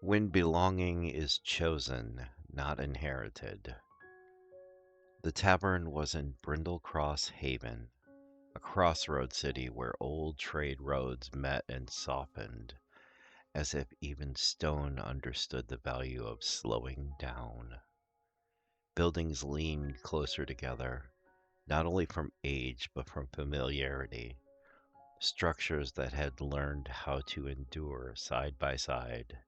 When belonging is chosen, not inherited. The tavern was in Brindlecross Haven, a crossroads city where old trade roads met and softened, as if even stone understood the value of slowing down. Buildings leaned closer together, not only from age but from familiarity, structures that had learned how to endure side by side.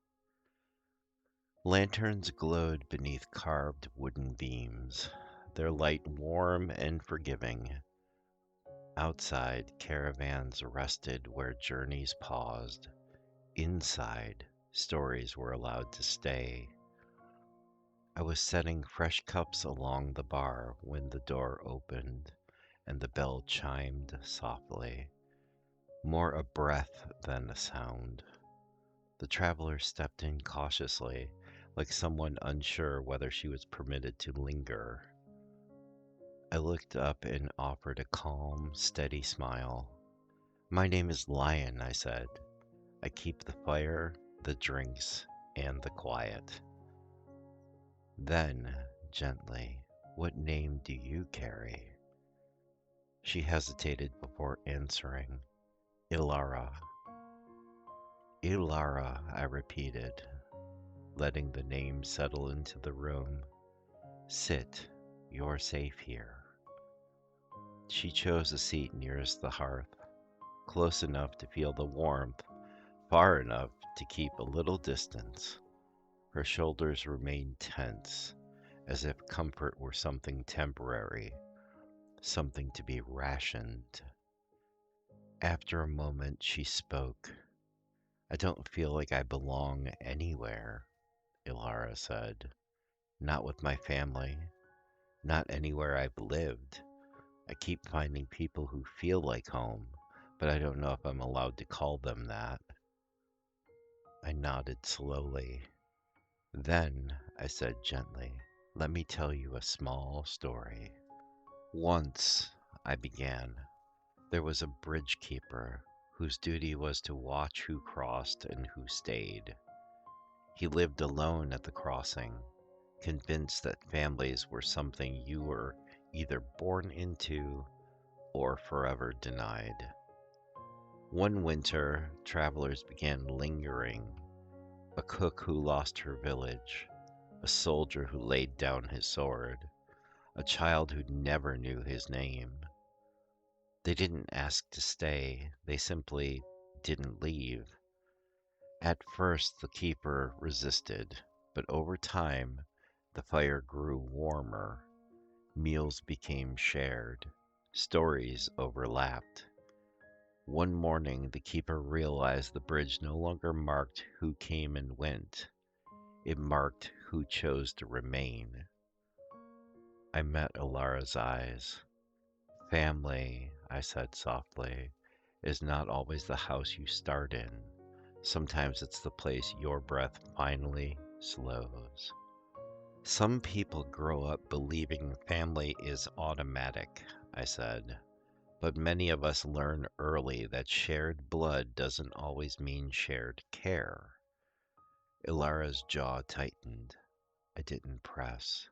Lanterns glowed beneath carved wooden beams, their light warm and forgiving. Outside, caravans rested where journeys paused. Inside, stories were allowed to stay. I was setting fresh cups along the bar when the door opened and the bell chimed softly, more a breath than a sound. The traveler stepped in cautiously, like someone unsure whether she was permitted to linger. I looked up and offered a calm, steady smile. "My name is Lion," I said. "I keep the fire, the drinks, and the quiet." Then, gently, "What name do you carry?" She hesitated before answering. "Elara." "Elara," I repeated, letting the name settle into the room. "Sit, you're safe here." She chose a seat nearest the hearth, close enough to feel the warmth, far enough to keep a little distance. Her shoulders remained tense, as if comfort were something temporary, something to be rationed. After a moment, she spoke. "I don't feel like I belong anywhere," Elara said. "Not with my family, not anywhere I've lived. I keep finding people who feel like home, but I don't know if I'm allowed to call them that." I nodded slowly. "Then," I said gently, "let me tell you a small story." "Once," I began, "there was a bridge keeper whose duty was to watch who crossed and who stayed. He lived alone at the crossing, convinced that families were something you were either born into or forever denied. One winter, travelers began lingering: a cook who lost her village, a soldier who laid down his sword, a child who never knew his name. They didn't ask to stay, they simply didn't leave. At first, the keeper resisted, but over time, the fire grew warmer, meals became shared, stories overlapped. One morning, the keeper realized the bridge no longer marked who came and went, it marked who chose to remain. I met Alara's eyes. "Family," I said softly, "is not always the house you start in. Sometimes it's the place your breath finally slows." "Some people grow up believing family is automatic," I said, "but many of us learn early that shared blood doesn't always mean shared care." Ilara's jaw tightened. I didn't press.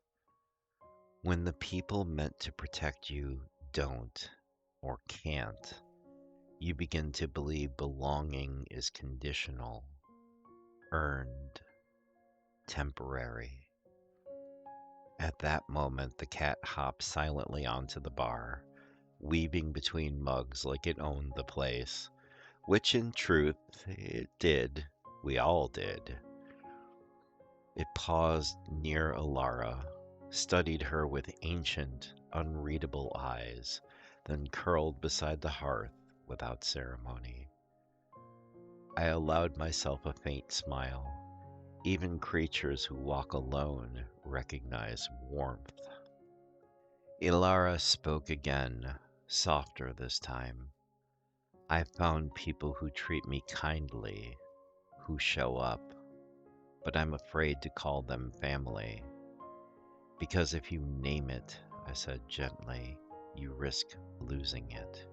"When the people meant to protect you don't or can't, you begin to believe belonging is conditional, earned, temporary." At that moment, the cat hopped silently onto the bar, weaving between mugs like it owned the place, which in truth it did. We all did. It paused near Alara, studied her with ancient, unreadable eyes, then curled beside the hearth without ceremony. I allowed myself a faint smile. Even creatures who walk alone recognize warmth. Elara spoke again, softer this time. "I've found people who treat me kindly, who show up, but I'm afraid to call them family. Because if you name it," I said gently, "you risk losing it."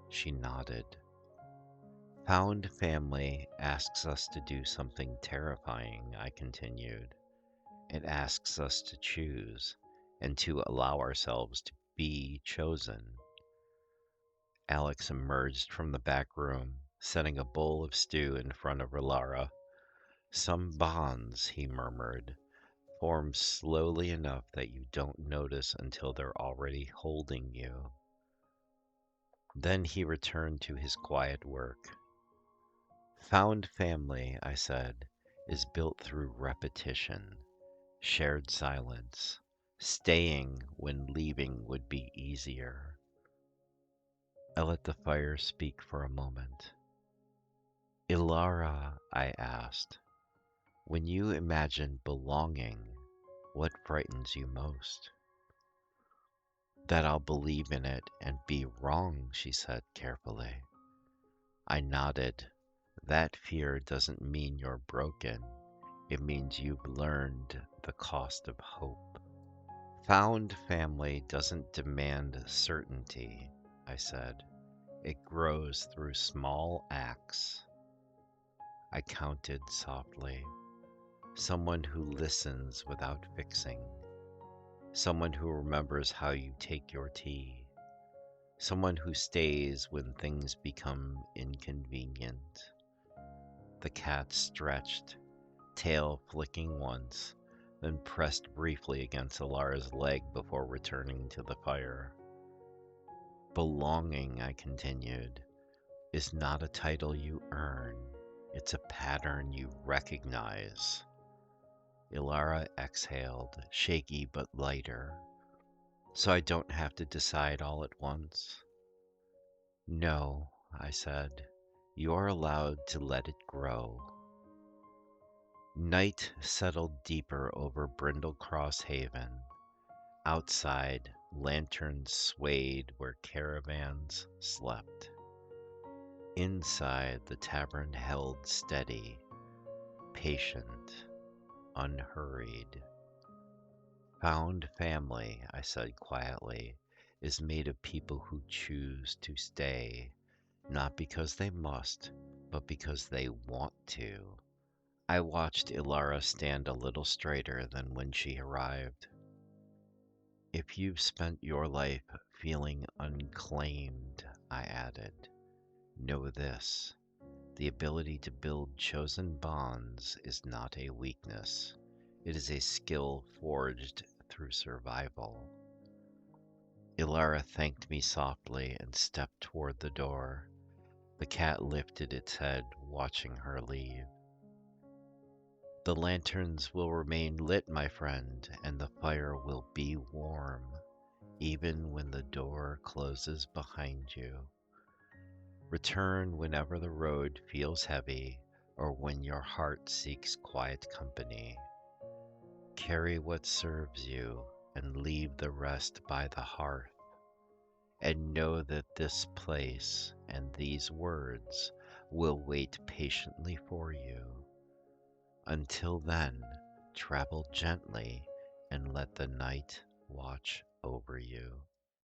She nodded. Found family asks us to do something terrifying, I continued. It asks us to choose and to allow ourselves to be chosen. Alex emerged from the back room, setting a bowl of stew in front of Elara. Some bonds, he murmured, form slowly enough that you don't notice until they're already holding you. Then he returned to his quiet work. Found family, I said, is built through repetition, shared silence, staying when leaving would be easier. I let the fire speak for a moment. Elara, I asked, when you imagine belonging, what frightens you most? That I'll believe in it and be wrong, she said carefully. I nodded. That fear doesn't mean you're broken. It means you've learned the cost of hope. Found family doesn't demand certainty, I said. It grows through small acts. I counted softly. Someone who listens without fixing. Someone who remembers how you take your tea. Someone who stays when things become inconvenient. The cat stretched, tail flicking once, then pressed briefly against Alara's leg before returning to the fire. Belonging, I continued, is not a title you earn. It's a pattern you recognize. Elara exhaled, shaky but lighter. So I don't have to decide all at once? No, I said. You're allowed to let it grow. Night settled deeper over Brindlecross Haven. Outside, lanterns swayed where caravans slept. Inside, the tavern held steady, patient, unhurried. Found family, I said quietly, is made of people who choose to stay, not because they must, but because they want to. I watched Elara stand a little straighter than when she arrived. If you've spent your life feeling unclaimed, I added, know this. The ability to build chosen bonds is not a weakness. It is a skill forged through survival. Elara thanked me softly and stepped toward the door. The cat lifted its head, watching her leave. The lanterns will remain lit, my friend, and the fire will be warm, even when the door closes behind you. Return whenever the road feels heavy or when your heart seeks quiet company. Carry what serves you and leave the rest by the hearth. And know that this place and these words will wait patiently for you. Until then, travel gently and let the night watch over you.